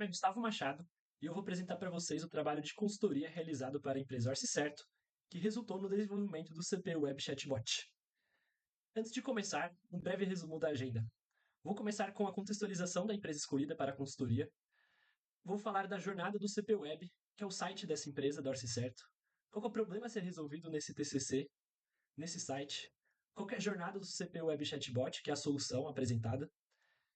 nome é Gustavo Machado e eu vou apresentar para vocês o trabalho de consultoria realizado para a empresa Orcicerto, que resultou no desenvolvimento do CPU Web Chatbot. Antes de começar, um breve resumo da agenda. Vou começar com a contextualização da empresa escolhida para a consultoria. Vou falar da jornada do CPU Web, que é o site dessa empresa, da Orcicerto. Qual é o problema a ser resolvido nesse TCC, nesse site? Qual é a jornada do CPU Web Chatbot, que é a solução apresentada?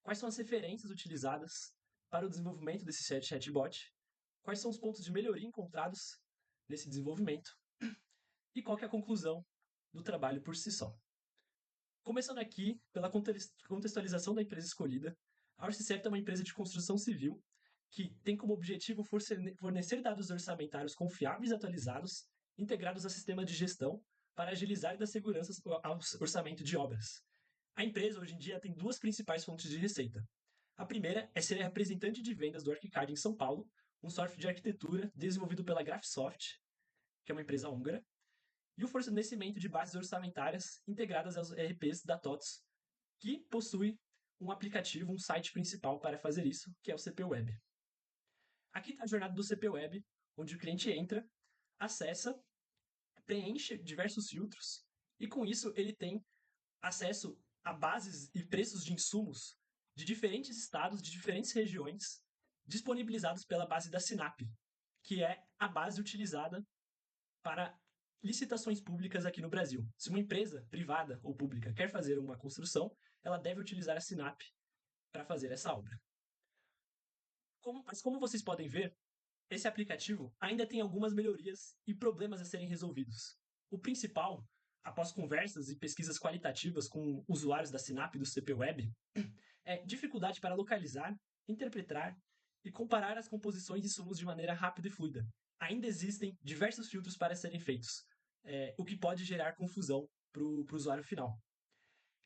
Quais são as referências utilizadas para o desenvolvimento desse chatbot? Quais são os pontos de melhoria encontrados nesse desenvolvimento? E qual que é a conclusão do trabalho por si só? Começando aqui pela contextualização da empresa escolhida, a Orcicerto é uma empresa de construção civil que tem como objetivo fornecer dados orçamentários confiáveis e atualizados, integrados a sistema de gestão, para agilizar e dar segurança ao orçamento de obras. A empresa, hoje em dia, tem duas principais fontes de receita. A primeira é ser representante de vendas do ArchiCAD em São Paulo, um software de arquitetura desenvolvido pela Graphisoft, que é uma empresa húngara, e o fornecimento de bases orçamentárias integradas aos ERPs da TOTS, que possui um aplicativo, um site principal para fazer isso, que é o CP Web. Aqui está a jornada do CP Web, onde o cliente entra, acessa, preenche diversos filtros, e com isso ele tem acesso a bases e preços de insumos de diferentes estados, de diferentes regiões, disponibilizados pela base da Sinap, que é a base utilizada para licitações públicas aqui no Brasil. Se uma empresa privada ou pública quer fazer uma construção, ela deve utilizar a Sinap para fazer essa obra. Mas como vocês podem ver, esse aplicativo ainda tem algumas melhorias e problemas a serem resolvidos. O principal, após conversas e pesquisas qualitativas com usuários da Sinap e do CP Web, é dificuldade para localizar, interpretar e comparar as composições e insumos de maneira rápida e fluida. Ainda existem diversos filtros para serem feitos, o que pode gerar confusão para o usuário final.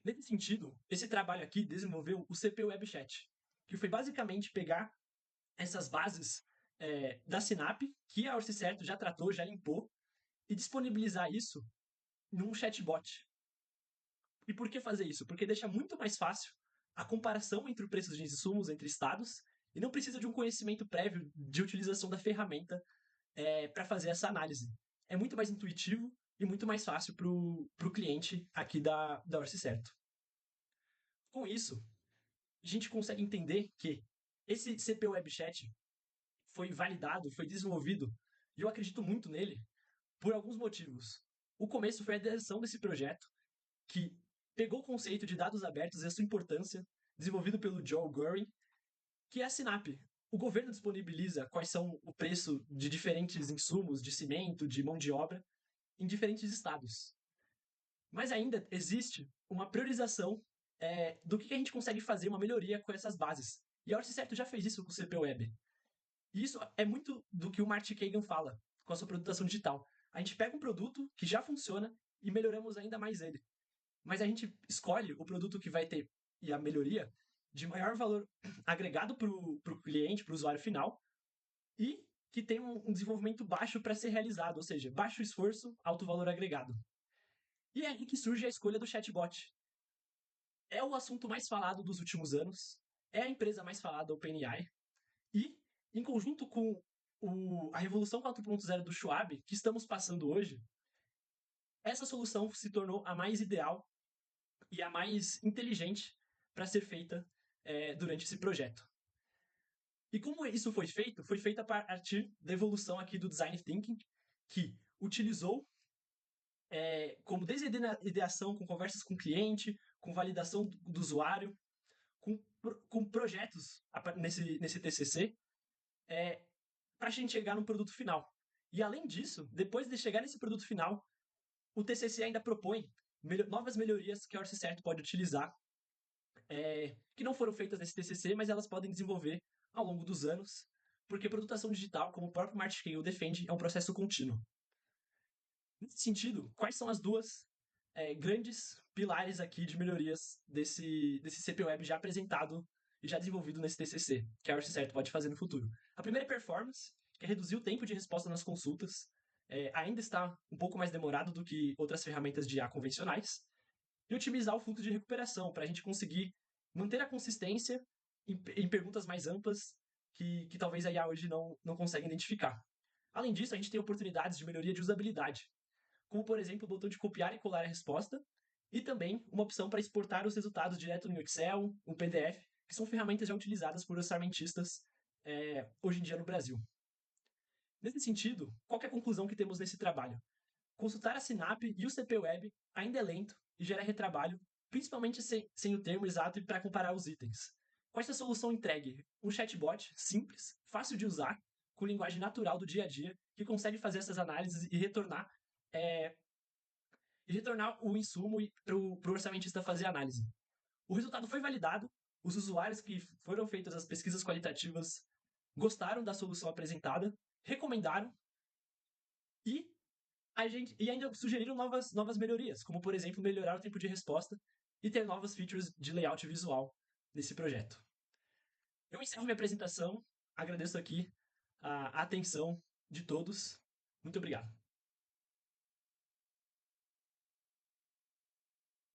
Nesse sentido, esse trabalho aqui desenvolveu o CP Web Chat, que foi basicamente pegar essas bases da Sinap, que a Orcicerto já tratou, já limpou, e disponibilizar isso num chatbot. E por que fazer isso? Porque deixa muito mais fácil a comparação entre os preços de insumos entre estados e não precisa de um conhecimento prévio de utilização da ferramenta para fazer essa análise. É muito mais intuitivo e muito mais fácil para o cliente aqui da Orcicerto. Com isso, a gente consegue entender que esse CP Web Chat foi validado, foi desenvolvido, e eu acredito muito nele, por alguns motivos. O começo foi a direção desse projeto, que pegou o conceito de dados abertos e a sua importância, desenvolvido pelo Joe Goering, que é a Sinap. O governo disponibiliza quais são o preço de diferentes insumos, de cimento, de mão de obra, em diferentes estados. Mas ainda existe uma priorização do que a gente consegue fazer, uma melhoria com essas bases. E a Orcicerto já fez isso com o CP Web. E isso é muito do que o Martin Kagan fala com a sua produção digital. A gente pega um produto que já funciona e melhoramos ainda mais ele. Mas a gente escolhe o produto que vai ter e a melhoria de maior valor agregado para o cliente, para o usuário final, e que tem um desenvolvimento baixo para ser realizado, ou seja, baixo esforço, alto valor agregado. E é aí que surge a escolha do chatbot. É o assunto mais falado dos últimos anos, é a empresa mais falada, OpenAI, e, em conjunto com a Revolução 4.0 do Schwab, que estamos passando hoje, essa solução se tornou a mais ideal e a mais inteligente para ser feita durante esse projeto. E como isso foi feito? Foi feito a partir da evolução aqui do Design Thinking, que utilizou como desde a ideação, com conversas com o cliente, com validação do usuário, com projetos nesse TCC, para a gente chegar no produto final. E além disso, depois de chegar nesse produto final, o TCC ainda propõe novas melhorias que a Orcicerto pode utilizar, que não foram feitas nesse TCC, mas elas podem desenvolver ao longo dos anos, porque produtação digital, como o próprio Martin Cahill defende, é um processo contínuo. Nesse sentido, quais são as duas grandes pilares aqui de melhorias desse CP Web já apresentado e já desenvolvido nesse TCC, que a Orcicerto pode fazer no futuro? A primeira é performance, que é reduzir o tempo de resposta nas consultas. Ainda está um pouco mais demorado do que outras ferramentas de IA convencionais. E otimizar o fluxo de recuperação, para a gente conseguir manter a consistência em perguntas mais amplas que talvez a IA hoje não consegue identificar. Além disso, a gente tem oportunidades de melhoria de usabilidade, como, por exemplo, o botão de copiar e colar a resposta, e também uma opção para exportar os resultados direto no Excel, no PDF, que são ferramentas já utilizadas por orçamentistas hoje em dia no Brasil. Nesse sentido, qual é a conclusão que temos nesse trabalho? Consultar a Sinap e o CP Web ainda é lento e gera retrabalho, principalmente sem o termo exato para comparar os itens. Com esta solução entregue, um chatbot simples, fácil de usar, com linguagem natural do dia a dia, que consegue fazer essas análises é, e retornar o insumo para o orçamentista fazer a análise. O resultado foi validado, os usuários que foram feitas as pesquisas qualitativas gostaram da solução apresentada, recomendaram e e ainda sugeriram novas melhorias, como por exemplo melhorar o tempo de resposta e ter novas features de layout visual nesse projeto. Eu encerro minha apresentação, agradeço aqui a atenção de todos. Muito obrigado.